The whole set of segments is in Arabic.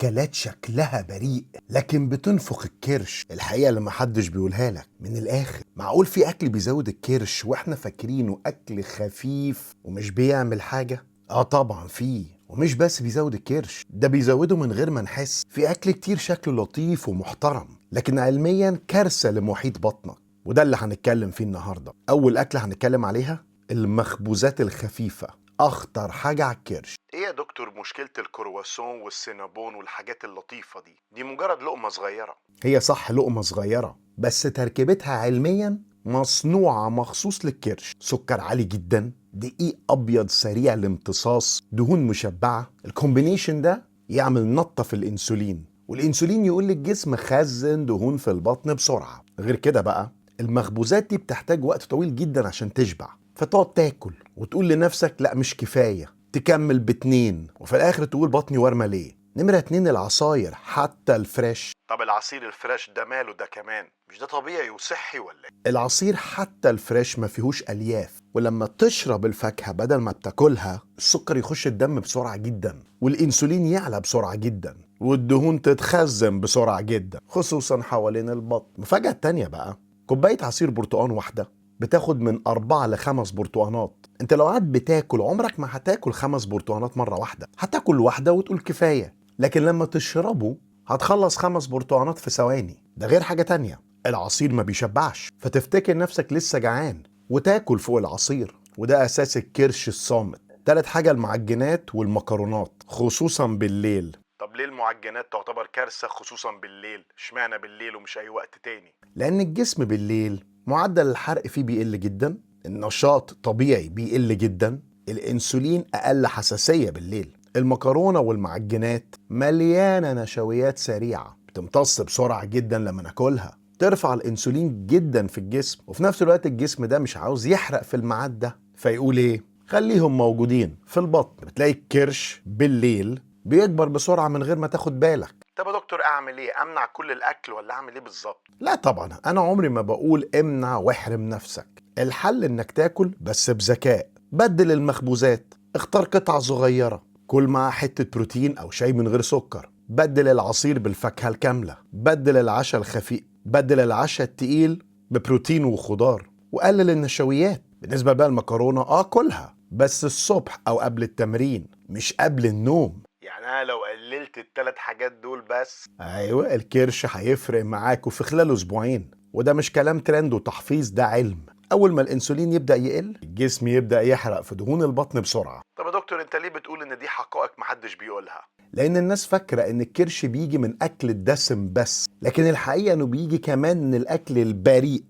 أكلات شكلها بريء لكن بتنفخ الكرش، الحقيقة اللي محدش بيقولها لك. من الآخر، معقول في أكل بيزود الكرش وإحنا فاكرينه أكل خفيف ومش بيعمل حاجة؟ طبعا فيه، ومش بس بيزود الكرش، ده بيزوده من غير ما نحس. في أكل كتير شكله لطيف ومحترم لكن علميا كارثة لمحيط بطنك، وده اللي هنتكلم فيه النهاردة. أول أكلة هنتكلم عليها المخبوزات الخفيفة، أخطر حاجة على الكرش. ايه يا دكتور مشكلة الكرواسون والسينابون والحاجات اللطيفة دي مجرد لقمة صغيرة. هي صح لقمة صغيرة، بس تركيبتها علميا مصنوعة مخصوص للكرش. سكر عالي جدا، دقيق أبيض سريع الامتصاص، دهون مشبعة. الكومبينيشن ده يعمل نطة في الأنسولين، والأنسولين يقول للجسم خزن دهون في البطن بسرعة. غير كده بقى، المخبوزات دي بتحتاج وقت طويل جدا عشان تشبع، فتقعد تاكل وتقول لنفسك لا مش كفاية، تكمل باتنين وفي الاخر تقول بطني وارمة ليه. نمرة 2 العصاير حتى الفريش. طب العصير الفريش ده ماله ده كمان؟ مش ده طبيعي وصحي ولا ايه؟ العصير حتى الفريش ما فيهوش الياف، ولما تشرب الفاكهة بدل ما بتاكلها السكر يخش الدم بسرعة جدا، والانسولين يعلى بسرعة جدا، والدهون تتخزن بسرعة جدا خصوصا حوالين البطن. المفاجأة التانية بقى، كوباية عصير برتقان واحدة بتاخد من 4 ل5 برتقانات. انت لو قاعد بتاكل عمرك ما هتاكل 5 برتقانات مرة واحدة، هتاكل واحدة وتقول كفاية، لكن لما تشربه هتخلص 5 برتقانات في ثواني. ده غير حاجة تانية، العصير ما بيشبعش، فتفتكر نفسك لسه جعان وتاكل فوق العصير، وده أساس الكرش الصامت. تالت حاجة المعجنات والمكرونات خصوصا بالليل. طب ليه المعجنات تعتبر كارثة خصوصا بالليل؟ اشمعنى بالليل ومش أي وقت تاني؟ لأن الجسم بالليل معدل الحرق فيه بيقل جدا، النشاط طبيعي بيقل جدا، الانسولين اقل حساسية بالليل. المكرونة والمعجنات مليانة نشويات سريعة بتمتص بسرعة جدا، لما ناكلها ترفع الانسولين جدا في الجسم، وفي نفس الوقت الجسم ده مش عاوز يحرق في الميعاد ده، فيقول ايه؟ خليهم موجودين في البطن. بتلاقي الكرش بالليل بيكبر بسرعة من غير ما تاخد بالك. طب يا دكتور اعمل ايه؟ امنع كل الاكل ولا اعمل ايه بالظبط؟ لا طبعا، انا عمري ما بقول امنع واحرم نفسك. الحل انك تاكل بس بذكاء. بدل المخبوزات، اختار قطعة صغيرة، كل معها حتة بروتين او شاي من غير سكر. بدل العصير بالفاكهة الكاملة، بدل العشاء الخفيف، بدل العشاء التقيل ببروتين وخضار، وقلل النشويات. بالنسبة بقى المكرونة كلها بس الصبح او قبل التمرين مش قبل النوم. يعني انا لو قللت ال3 حاجات دول بس، ايوه الكرش هيفرق معاكوا في خلال اسبوعين. وده مش كلام ترند وتحفيظ، ده علم. اول ما الانسولين يبدا يقل، الجسم يبدا يحرق في دهون البطن بسرعه. طب يا دكتور انت ليه بتقول ان دي حقائق محدش بيقولها؟ لان الناس فاكره ان الكرش بيجي من اكل الدسم بس، لكن الحقيقه انه بيجي كمان من الاكل البريء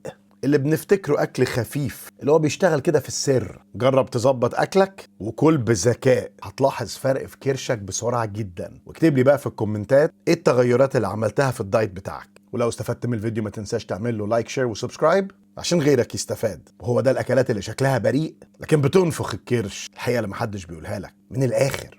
اللي بنفتكره اكل خفيف، اللي هو بيشتغل كده في السر. جرب تظبط اكلك وكل بذكاء، هتلاحظ فرق في كرشك بسرعة جدا. واكتب لي بقى في الكومنتات ايه التغيرات اللي عملتها في الدايت بتاعك. ولو استفدت من الفيديو ما تنساش تعمل له لايك شير وسبسكرايب عشان غيرك يستفاد. وهو ده الاكلات اللي شكلها بريء لكن بتنفخ الكرش، الحقيقة اللي محدش بيقولها لك. من الاخر،